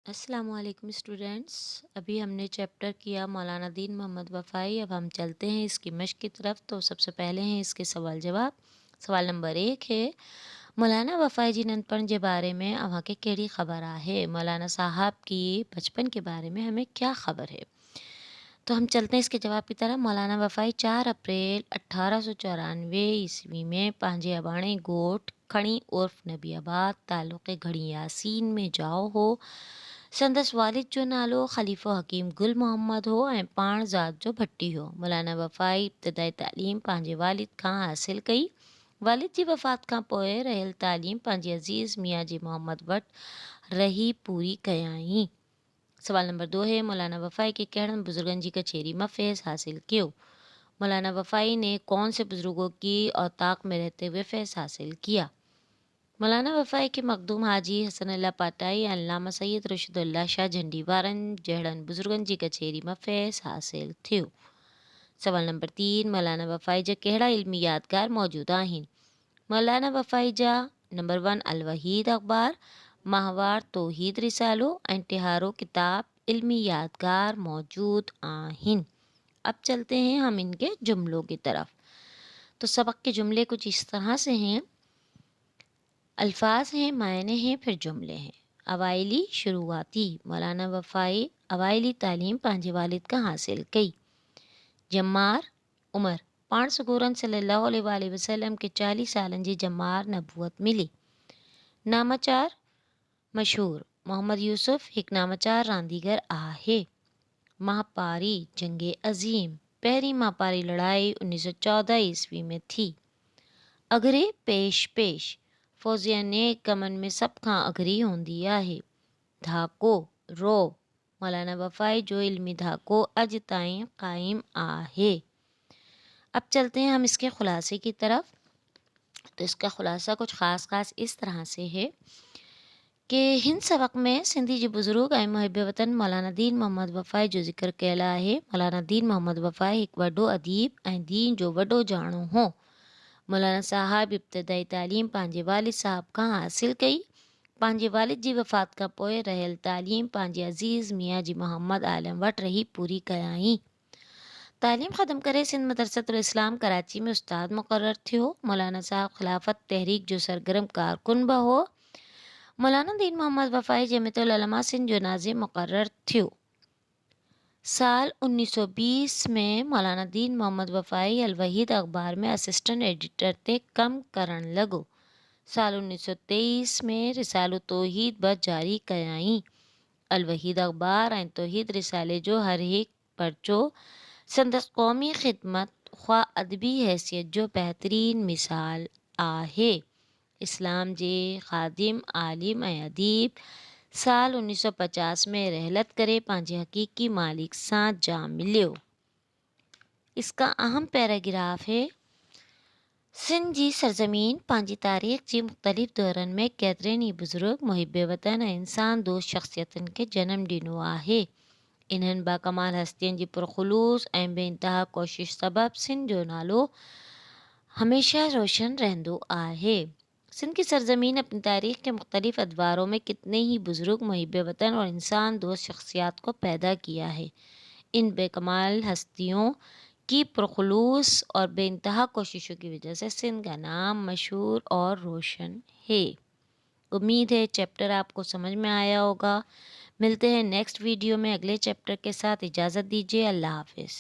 अस्सलामुअलैकुम स्टूडेंट्स। अभी हमने चैप्टर किया मौलाना दीन मोहम्मद वफ़ाई। अब हम चलते हैं इसकी मश्क की तरफ। तो सबसे पहले हैं इसके सवाल जवाब। सवाल नंबर 1 है, मौलाना वफ़ाई जी नंदपण जे बारे में अव्हां खे कहिड़ी ख़बर आहे? मौलाना साहब की बचपन के बारे में हमें क्या ख़बर है? तो हम चलते हैं इसके जवाब की तरफ। मौलाना वफ़ाई 4 अप्रैल 1894 ईस्वी में पंहिंजे अबाणे ॻोठ खणी उर्फ़ नबीआबाद तालुक़े घड़ी यासीन में जाओ हो। संदसि वालिद जो नालो ख़लीफ़ो हकीम गुल मोहम्मद हो ऐं पाण ज़ात जो भट्टी हो। मौलाना वफ़ाई इब्तिदाई तालीम पंहिंजे वालिद खां हासिल कई। वालिद जी वफ़ात खां पोइ रहियल तालीम पंहिंजे अज़ीज़ मियाँ जी मोहम्मद वटि रही पूरी कयाईं। सवाल नंबर 2 है, मौलाना वफ़ाई के कहिड़नि बुज़ुर्गनि जी कचेरी में फैज़ हासिल कियो? मौलाना वफ़ाई ने कौन से बुज़ुर्गों की औताक में रहते हुए फैज़ हासिल किया? मौलाना वफ़ाई के मखदूम हाजी हसन अल्लाह पाटाई ऐं अल्लामा सैयद रुशदुल्लाह शाह झंडी वारनि जहिड़नि बुज़ुर्गनि जी कचेरी में फैज़ हासिल थियो। सवाल नंबर 3, मौलाना वफ़ाई जा कहिड़ा इल्मी यादगार मौजूद आहिनि? मौलाना वफ़ाई जा नंबर 1 अल वहीद अख़बार, माहवार तौहीद रिसालो ऐं तिहारो किताब इल्मी यादगार मौजूद आहिनि। अब चलते हैं हम इनके जुमलों की तरफ। तो सबक के जुमले कुछ इस तरह से हैं। अल्फाज हैं, मायने हैं, फिर जुमले हैं। अवाइली शुरुआती, मौलाना वफ़ाई अवाइली तालीम पंहिंजे वालिद खां हासिल कई। जमार उमर, पाण सगोरन सल्लल्लाहु अलैहि वसल्लम के 40 सालन जी जमार नबूअत मिली। नामाचार मशहूर, मोहम्मद यूसुफ हिकु नामाचार रांदीगर आहे। महापारी जंग अज़ीम, पहिरीं महापारी लड़ाई 1914 ईस्वी में थी। अघरे पेश पेश, फौजिया नेक कमनि में सभ खां अघरी हूंदी आहे। धाको रोब, मौलाना वफ़ाई जो इल्मी धाको अॼु ताईं क़ाइम आहे। अब चलते हैं हम इसके खुलासे की तरफ। तो इसका खुलासा कुछ ख़ास इस तरह से है कि हिन सबक में सिंधी जे बुज़ुर्ग ऐं मुहिब वतन मौलाना दीन मोहम्मद वफ़ाई जो ज़िक्र कयल आहे। मौलाना दीन मोहम्मद वफ़ाई हिकु वॾो अदीब ऐं दीन जो वॾो ॼाणो हो। मौलाना साहब इब्तिदाई तालीम पंहिंजे वालिद साहब खां हासिल कई। पंहिंजे वालिद जी वफ़ात खां पोइ रहियल तालीम पंहिंजे अज़ीज़ मियाँ जी मोहम्मद आलम वटि रही पूरी कयाईं। तालीम ख़त्म करे सिंध मदरसतुल इस्लाम कराची में उस्ताद मुक़र्रर थियो। मौलाना साहब ख़िलाफ़त तहरीक जो सरगर्म कारकुन बि हो। मौलाना दीन मोहम्मद वफ़ाई जमियतुल उलमा सिंध जो नाज़िम मुक़र्रर थियो। साल 1920 में मौलाना दीन मोहम्मद वफ़ाई अल वहीद अख़बार में असिस्टेंट एडिटर ते कमु करणु लॻो। साल 1923 में रिसालो तौहीद बि जारी कयाईं। अल वहीद अख़बार ऐं तौहीद रिसाले जो हर हिकु पर्चो संदसि क़ौमी ख़िदमत ख़्वा अदबी हैसियत जो बहितरीन मिसाल आहे। इस्लाम जे ख़ादिम आलिम ऐं अदीब साल 1950 में रहलत करे पंहिंजे हक़ीक़ी मालिक सां जा मिलियो। इसका अहम पैराग्राफ है, सिंध जी सरज़मीन पंहिंजी तारीख़ जी मुख़्तलिफ़ दौरनि में केतिरनि ई बुज़ुर्ग मुहिब वतन ऐं इंसान दोस्त शख़्सियतुनि खे जनमु ॾिनो आहे। इन्हनि बाकमाल हस्तियुनि जी पुरख़ुलूस ऐं बेइंतहा कोशिश सबबि सिंध जो नालो हमेशा रोशन रहंदो आहे। सिंध की सरज़मीन अपनी तारीख़ के मुख्तलिफ़ अदवारों में कितने ही बुज़ुर्ग मुहिब वतन और इंसान दोस्त शख्सियात को पैदा किया है। इन बेकमाल हस्तियों की पुरख़ुलूस और बेइंतहा कोशिशों की वजह से सिंध का नाम मशहूर और रोशन है। उम्मीद है चैप्टर आपको समझ में आया होगा। मिलते हैं नेक्स्ट वीडियो में अगले चैप्टर के साथ। इजाज़त दीजिए। अल्लाह हाफ़िज़।